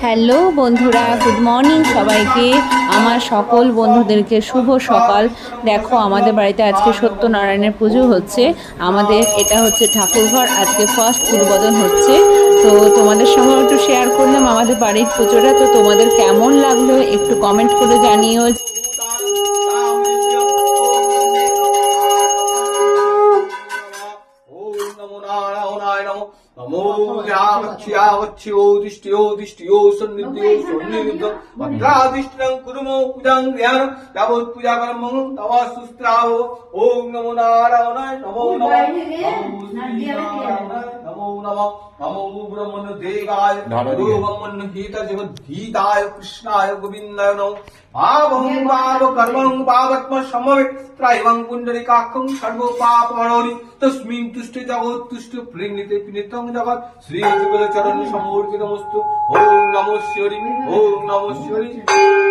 Hello বন্ধুরা, good morning সবাইকে। আমার সকল বন্ধুদেরকে শুভ সকাল। দেখো, আমাদের বাড়িতে আজকে সত্যনারায়ণের পুজো হচ্ছে। আমাদের এটা হচ্ছে ঠাকুরঘর, আজকে ফার্স্ট উদ্বোধন হচ্ছে। তো তোমাদের সঙ্গে একটু শেয়ার করলাম আমাদের বাড়ির পুজোটা। তো তোমাদের কেমন লাগলো একটু কমেন্ট করে জানিও। नमो यावच्छ्यो दिष्ट्यो दिष्ट्यो सन्निध्यो सन्निध्यो भद्रादिष्टं कुरुमो पूजां ध्यानं यावत् पूजा कर्मं तव सुस्त्रावो ओम नमो नारायणाय नमो नमः नमो नमः नमो ब्रह्मण देवाय ब्रह्मण हित जगद्गीताय कृष्णाय गोविन्दाय नमो पावं पाव कर्मं पावत्म समवे त्रैवं पुण्डरीकाक्षं सर्व पापहरणि तस्मिन् तुष्टे जगत् तुष्टे प्रेणिते पिनितं जगत् श्री जुगल चरण समूर्तितमस्तु ओम नमो शिवरि ओम नमो शिवरि।